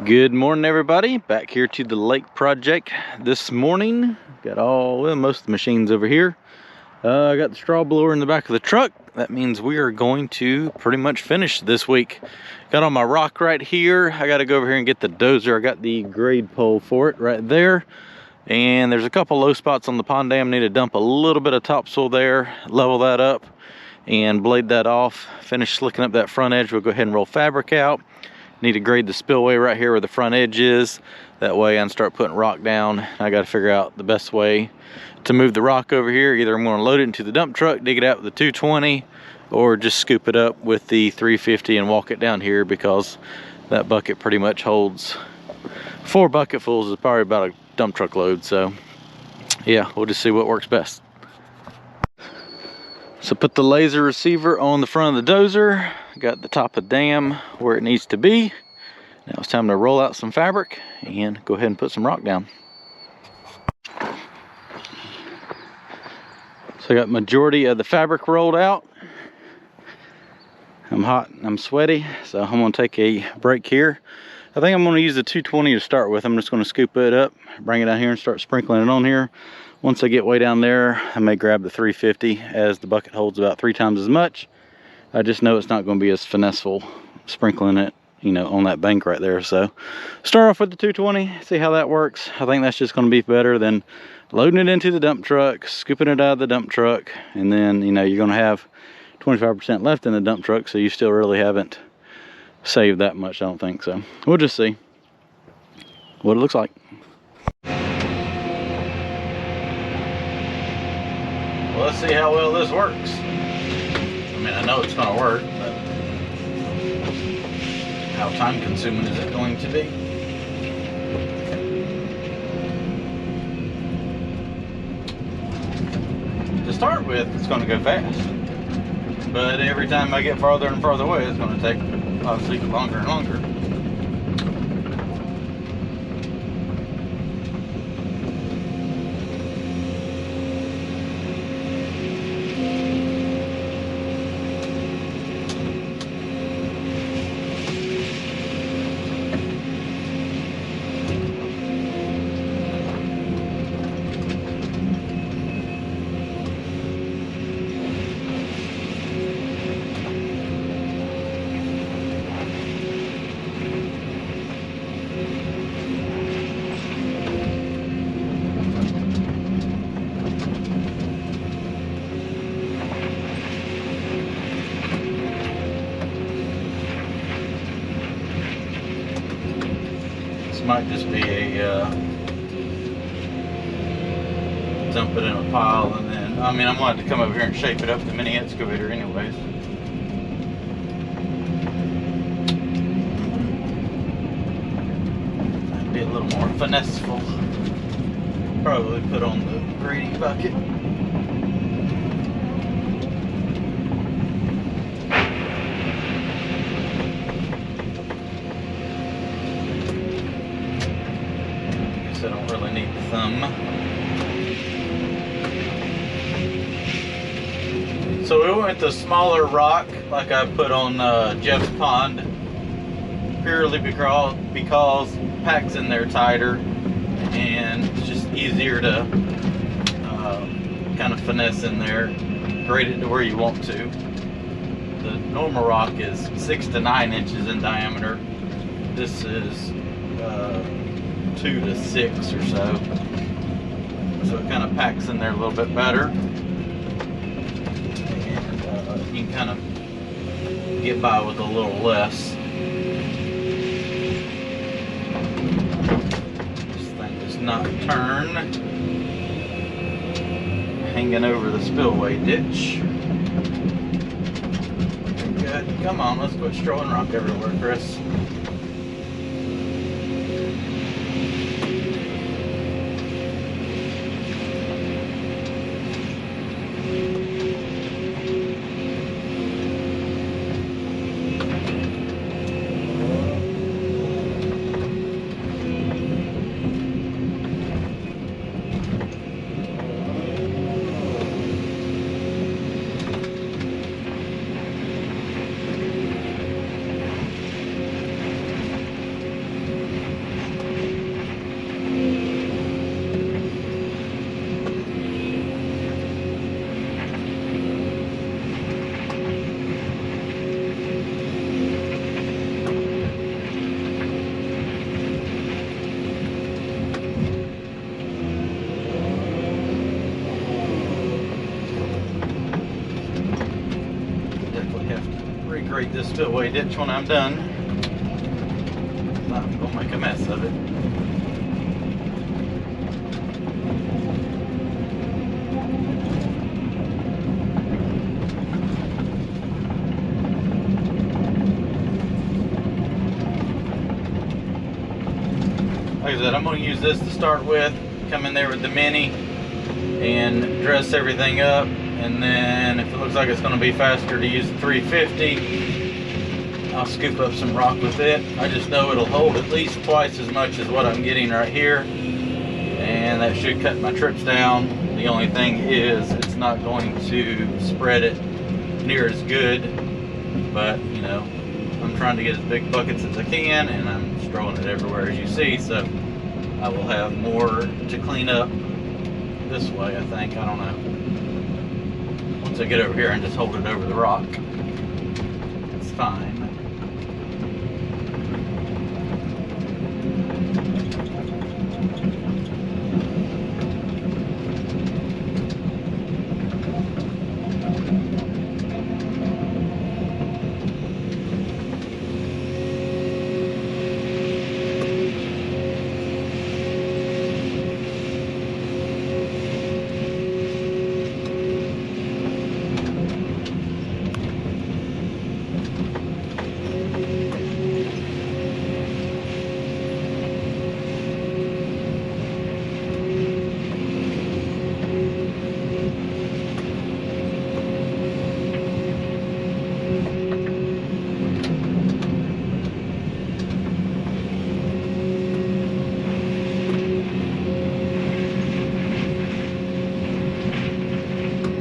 Good morning, everybody. Back here to the lake project this morning. Got most of the machines over here. I got the straw blower in the back of the truck. That means we are going to pretty much finish this week. Got on my rock right here. I got to go over here and get the dozer. I got the grade pole for it right there. And there's a couple low spots on the pond dam. Need to dump a little bit of topsoil there, level that up, and blade that off. Finish slicking up that front edge. We'll go ahead and roll fabric out. Need to grade the spillway right here where the front edge is. That way I can start putting rock down. I got to figure out the best way to move the rock over here. Either I'm going to load it into the dump truck, dig it out with the 220, or just scoop it up with the 350 and walk it down here, because that bucket pretty much holds 4 bucketfuls. Is probably about a dump truck load. So yeah, we'll just see what works best. So put the laser receiver on the front of the dozer. Got the top of the dam where it needs to be. Now it's time to roll out some fabric and go ahead and put some rock down. So I got majority of the fabric rolled out. I'm hot and I'm sweaty, so I'm gonna take a break here. I think I'm gonna use the 220 to start with. I'm just gonna scoop it up, bring it down here and start sprinkling it on here. Once I get way down there, I may grab the 350, as the bucket holds about 3 times as much. I just know it's not going to be as finesseful sprinkling it, you know, on that bank right there. So start off with the 220, see how that works. I think that's just going to be better than loading it into the dump truck, scooping it out of the dump truck, and then, you know, you're going to have 25% left in the dump truck, so you still really haven't saved that much, I don't think. So we'll just see what it looks like. Well, let's see how well this works. I mean, I know it's going to work, but how time consuming is it going to be? To start with, it's going to go fast. But every time I get farther and farther away, it's going to take obviously longer and longer. Might just be a dump it in a pile, and then I mean, I'm going to have to come over here and shape it up the mini excavator anyways. That'd be a little more finesseful. Probably put on the grading bucket. I don't really need the thumb. So we went with the smaller rock like I put on Jeff's pond, purely because pack's in there tighter and it's just easier to kind of finesse in there, grade it to where you want to. The normal rock is 6 to 9 inches in diameter. This is 2 to 6 or so. So it kind of packs in there a little bit better. And you can kind of get by with a little less. This thing does not turn. Hanging over the spillway ditch. Good. Come on, let's quit throwing rock everywhere, Chris. concrete this spillway ditch when I'm done. I'm gonna make a mess of it. Like I said, I'm going to use this to start with, come in there with the Mini and dress everything up, and then if it looks like it's going to be faster to use the 350, I'll scoop up some rock with it. I just know it'll hold at least twice as much as what I'm getting right here, and that should cut my trips down. The only thing is it's not going to spread it near as good, but you know, I'm trying to get as big buckets as I can, and I'm throwing it everywhere as you see, so I will have more to clean up this way, I think. I don't know. Once I get over here and just hold it over the rock, it's fine.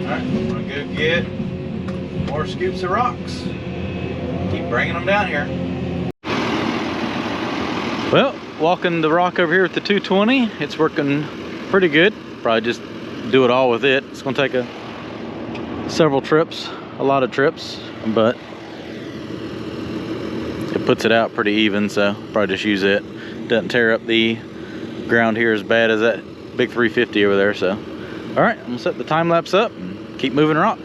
I'm gonna go get more scoops of rocks. Keep bringing them down here. Well, walking the rock over here with the 220, it's working pretty good. Probably just do it all with it. It's gonna take several trips, a lot of trips, but it puts it out pretty even, so probably just use it. Doesn't tear up the ground here as bad as that big 350 over there, so. All right, I'm gonna set the time lapse up and keep moving rock.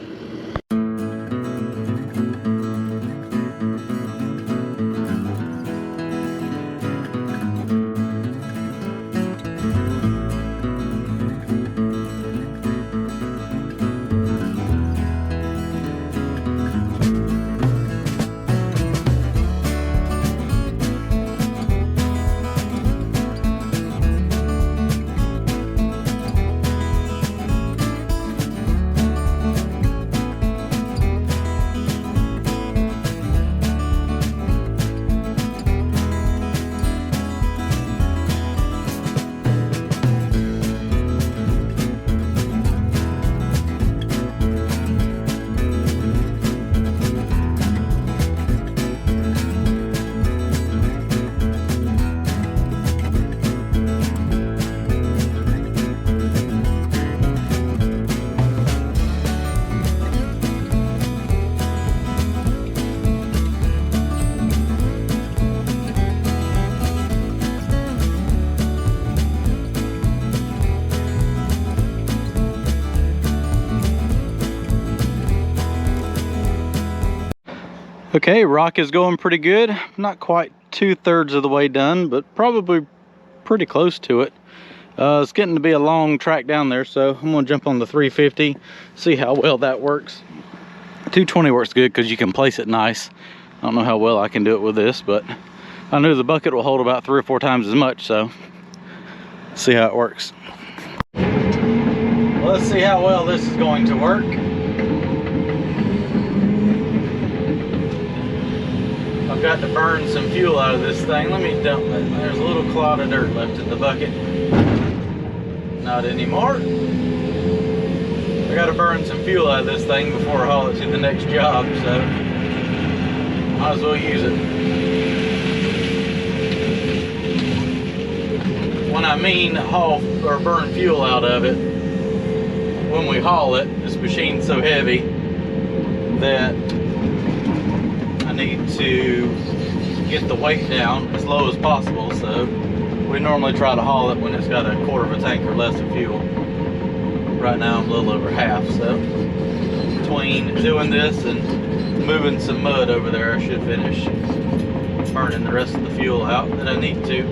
Okay, rock is going pretty good. Not quite 2/3 of the way done, but probably pretty close to it. It's getting to be a long track down there, so I'm gonna jump on the 350, see how well that works. 220 works good because you can place it nice. I don't know how well I can do it with this, but I know the bucket will hold about 3 or 4 times as much, so see how it works. Well, let's see how well this is going to work. I've got to burn some fuel out of this thing. Let me dump it. There's a little clod of dirt left in the bucket. Not anymore. I got to burn some fuel out of this thing before I haul it to the next job, so might as well use it. When I mean haul or burn fuel out of it, when we haul it, this machine's so heavy that I need to get the weight down as low as possible, so we normally try to haul it when it's got a 1/4 of a tank or less of fuel. Right now I'm a little over half, so between doing this and moving some mud over there. I should finish burning the rest of the fuel out that I need to.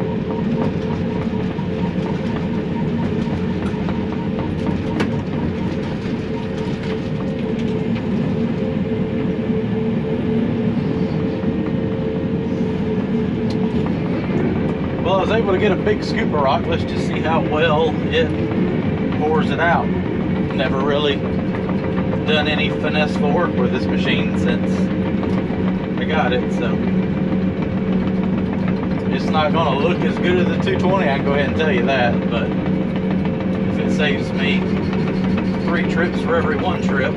Well, I was able to get a big scoop of rock. Let's just see how well it pours it out. Never really done any finesseful work with this machine since I got it, so it's not going to look as good as the 220, I can go ahead and tell you that, but if it saves me 3 trips for every 1 trip,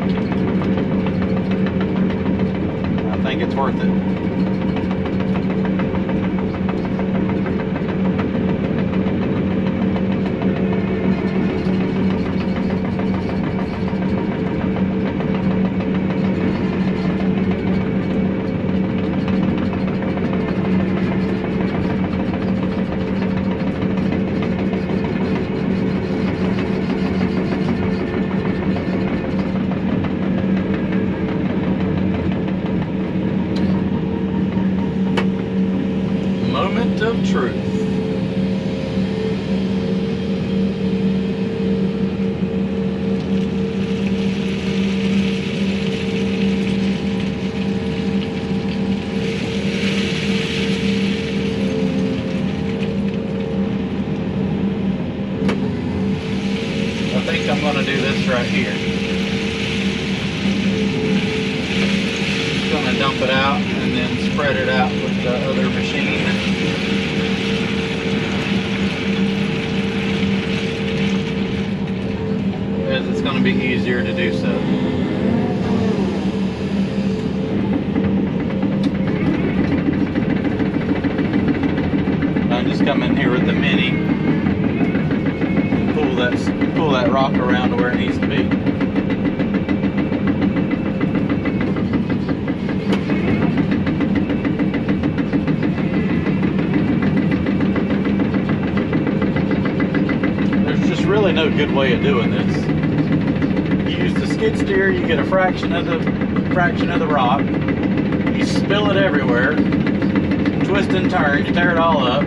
I think it's worth it. Of truth. I think I'm going to do this right here. Just going to dump it out and then spread it out with the other machine. It's going to be easier to do so. I just come in here with the mini, pull that rock around to where it needs to be. There's just really no good way of doing this. Use the skid steer, you get a fraction of the rock, you spill it everywhere, twist and turn, you tear it all up,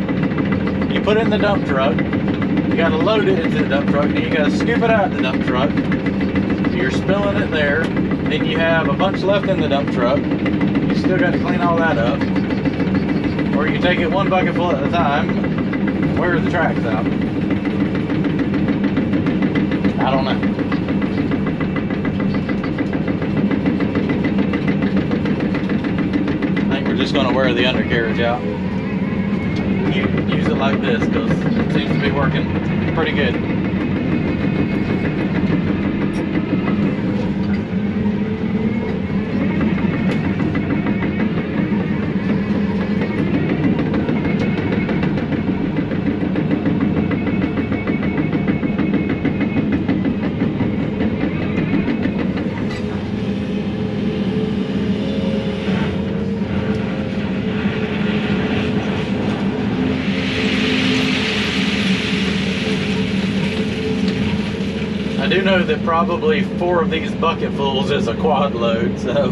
you put it in the dump truck, you gotta load it into the dump truck, and you gotta scoop it out of the dump truck. You're spilling it there, then you have a bunch left in the dump truck, you still gotta clean all that up, or you take it 1 bucket full at a time, wear the tracks out. I don't know. Just going to wear the undercarriage out. Use it like this because it seems to be working pretty good. I do know that probably 4 of these bucketfuls is a quad load, so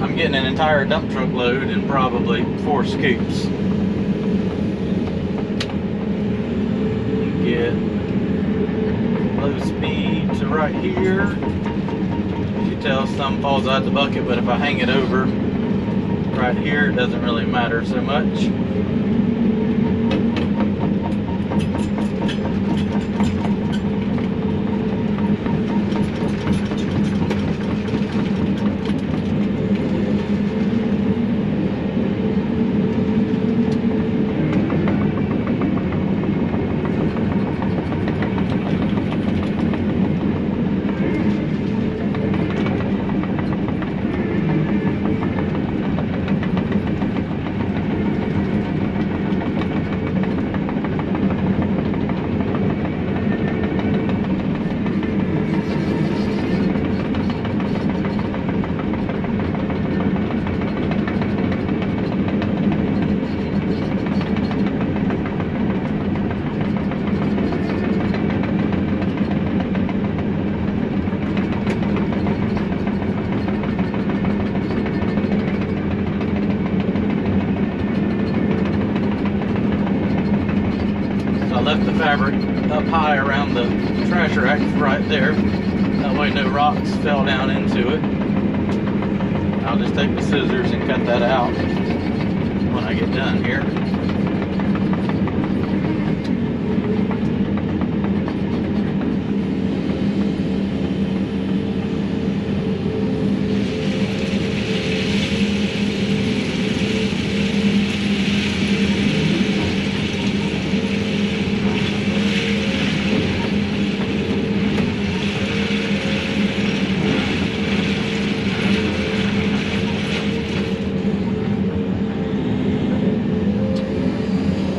I'm getting an entire dump truck load and probably 4 scoops. Get low speed to right here. You can tell some falls out the bucket, but if I hang it over right here, it doesn't really matter so much. left the fabric up high around the trash rack right there. That way no rocks fell down into it. I'll just take the scissors and cut that out when I get done here.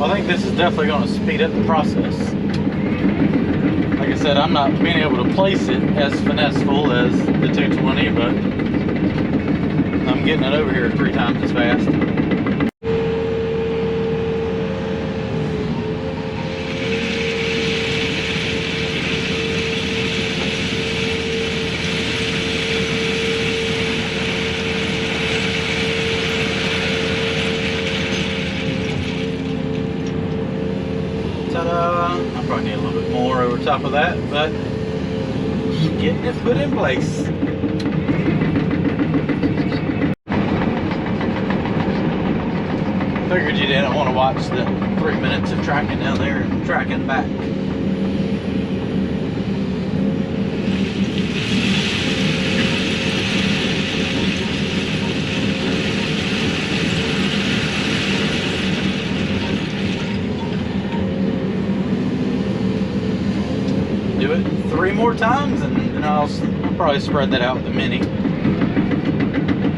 I think this is definitely going to speed up the process. Like I said, I'm not being able to place it as finesseful as the 220, but I'm getting it over here 3 times as fast. I probably need a little bit more over top of that, but getting it put in place. Figured you didn't want to watch the 3 minutes of tracking down there and tracking back. Do it 3 more times, and then I'll probably spread that out with the Mini.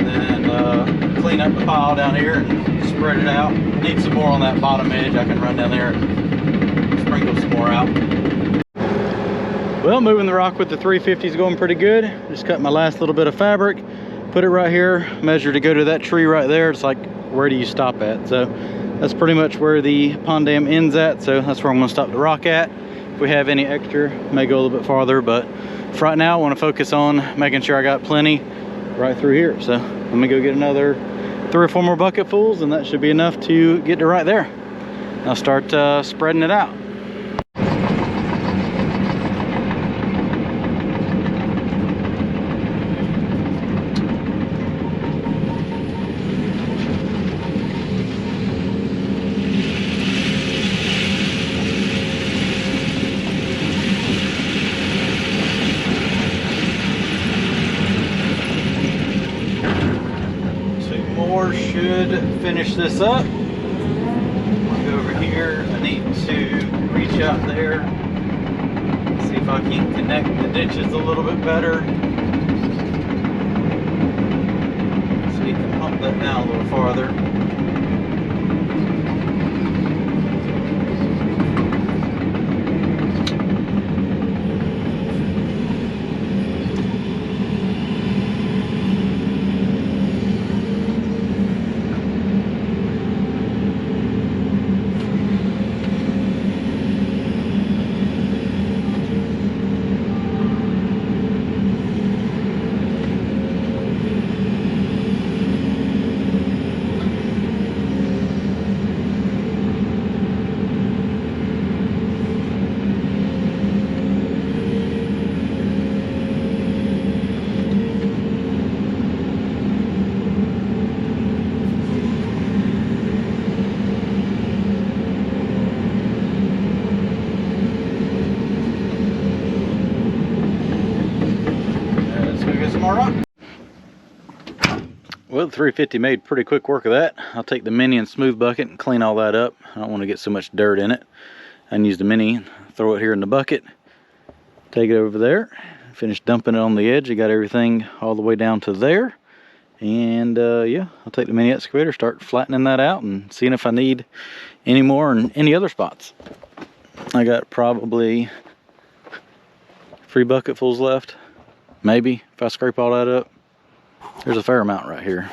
Then clean up the pile down here and spread it out. Need some more on that bottom edge. I can run down there and sprinkle some more out. Well, moving the rock with the 350 is going pretty good. Just cut my last little bit of fabric, put it right here, measure to go to that tree right there. It's like, where do you stop at? So that's pretty much where the pond dam ends at. So that's where I'm gonna stop the rock at. If we have any extra, may go a little bit farther, but for right now I want to focus on making sure I got plenty right through here. So let me go get another 3 or 4 more bucketfuls, and that should be enough to get to right there. I'll start spreading it out. Should finish this up. I'll go over here. I need to reach out there, see if I can connect the ditches a little bit better, so you can pump that down a little farther. Well, the 350 made pretty quick work of that. I'll take the Mini and smooth bucket and clean all that up. I don't want to get so much dirt in it. I can use the Mini, throw it here in the bucket, take it over there, finish dumping it on the edge. I got everything all the way down to there. And yeah, I'll take the Mini excavator, start flattening that out and seeing if I need any more in any other spots. I got probably 3 bucketfuls left, maybe, if I scrape all that up. There's a fair amount right here.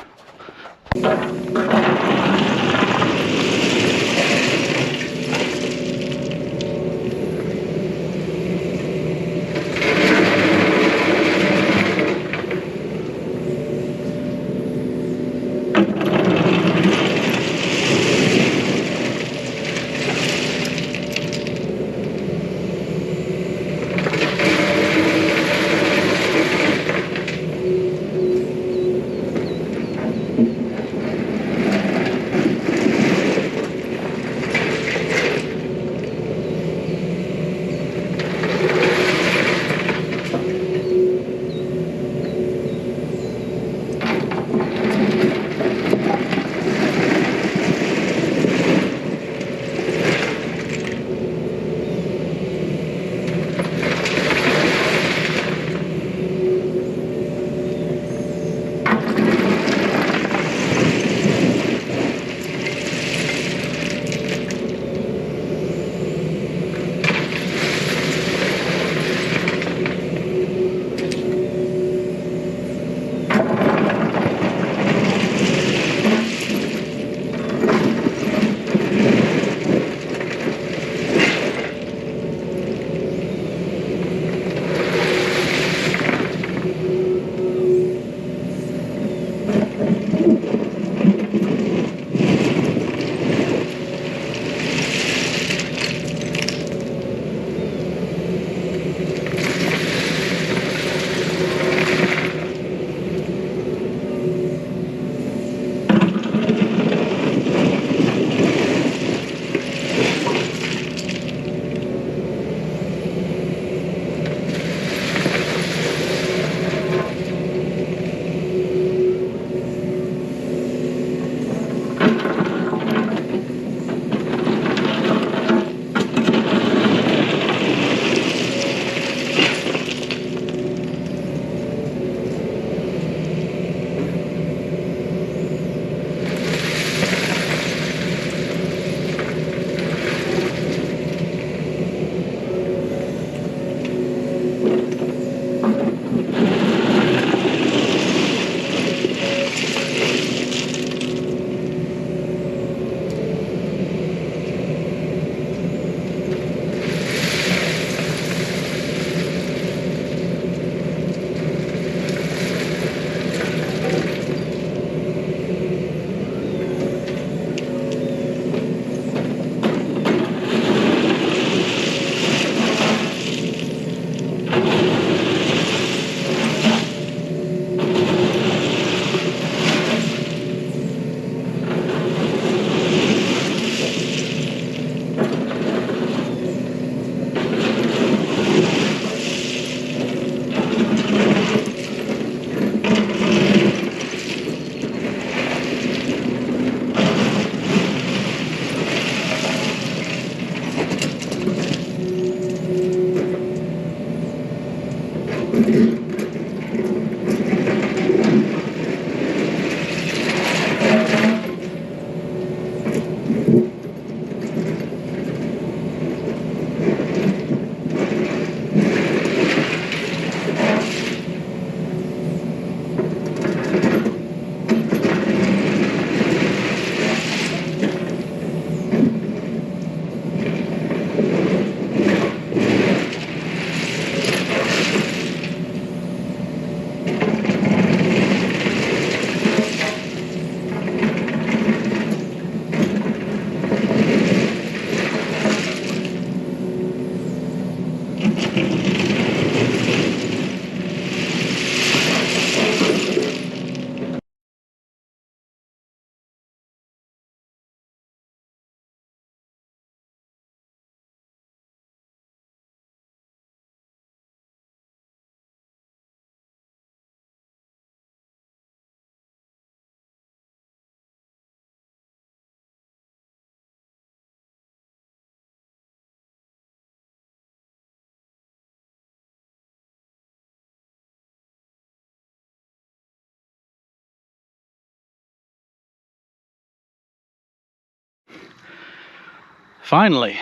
Finally,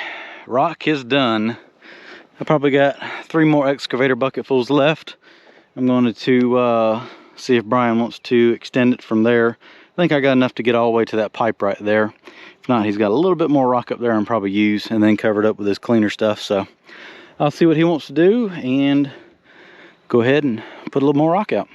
rock is done. I probably got 3 more excavator bucketfuls left. I'm going to see if Brian wants to extend it from there. I think I got enough to get all the way to that pipe right there. If not, he's got a little bit more rock up there and probably use, and then cover it up with his cleaner stuff. So I'll see what he wants to do and go ahead and put a little more rock out.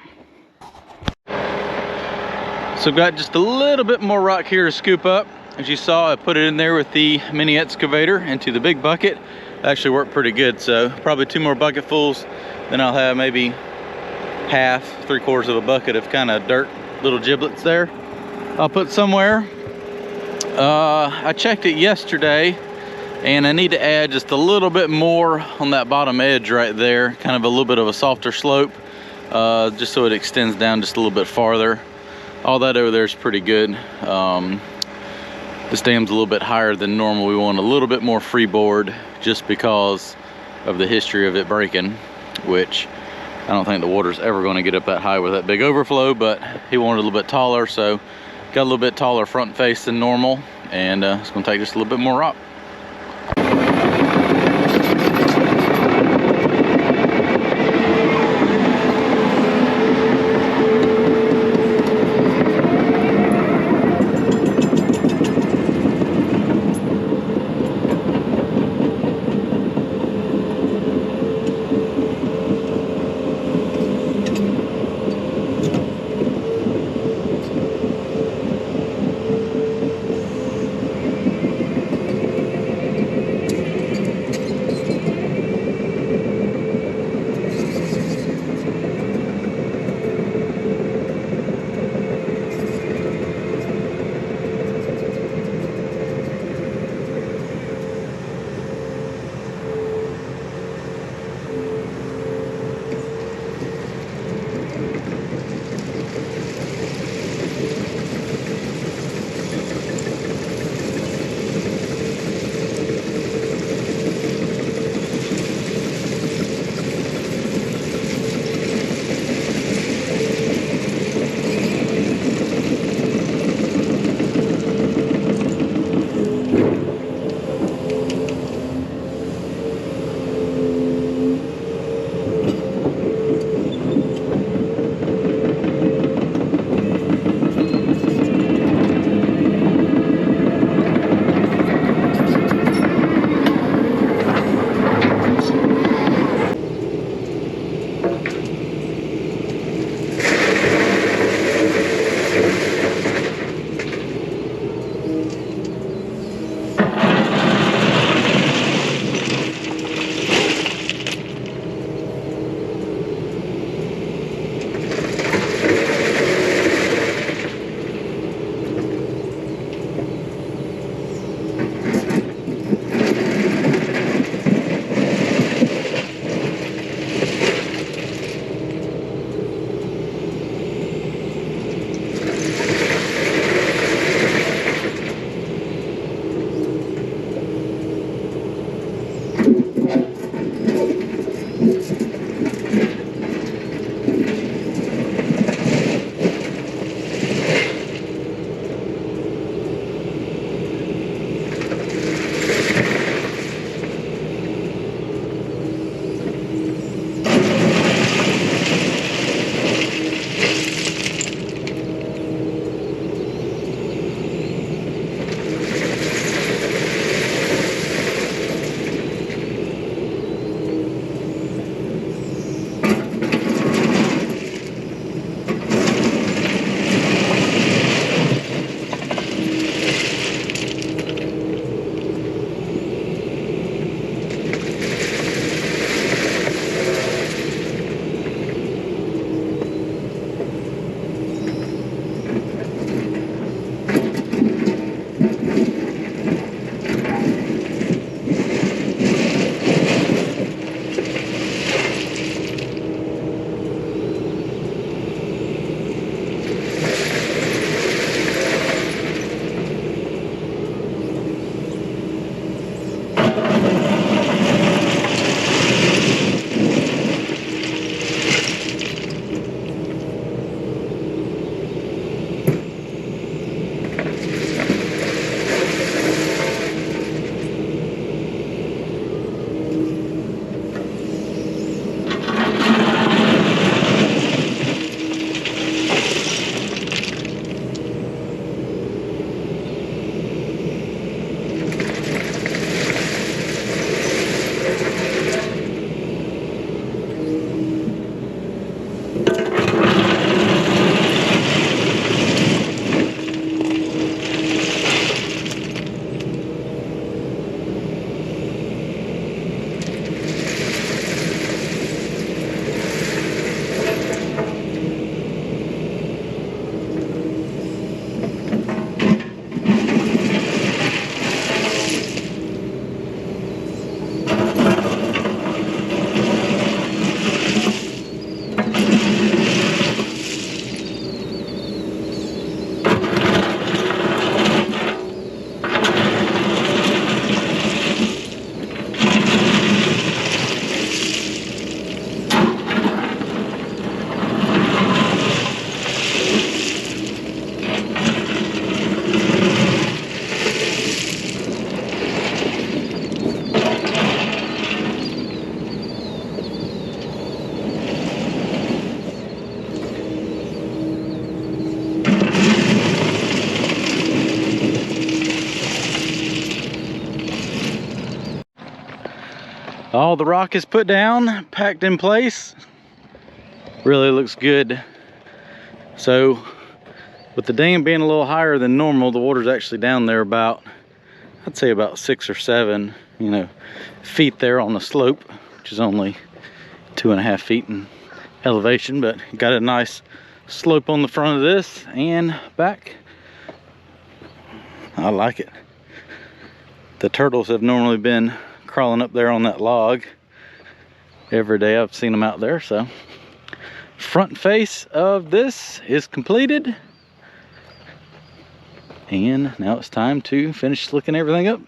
So I've got just a little bit more rock here to scoop up. As you saw, I put it in there with the mini excavator into the big bucket. It actually worked pretty good, so probably 2 more bucketfuls. Then I'll have maybe half, 3/4 of a bucket of kind of dirt, little giblets there. I'll put somewhere. I checked it yesterday, and I need to add just a little bit more on that bottom edge right there, kind of a little bit of a softer slope, just so it extends down just a little bit farther. All that over there is pretty good. This dam's a little bit higher than normal. We want a little bit more freeboard just because of the history of it breaking, which I don't think the water's ever going to get up that high with that big overflow, but he wanted a little bit taller, so got a little bit taller front face than normal, and it's going to take just a little bit more rock. All the rock is put down, packed in place. Really looks good. So with the dam being a little higher than normal, the water's actually down there about, I'd say about 6 or 7, feet there on the slope, which is only 2.5 feet in elevation, but got a nice slope on the front of this and back. I like it. The turtles have normally been crawling up there on that log every day. I've seen them out there. So front face of this is completed, and now it's time to finish looking everything up.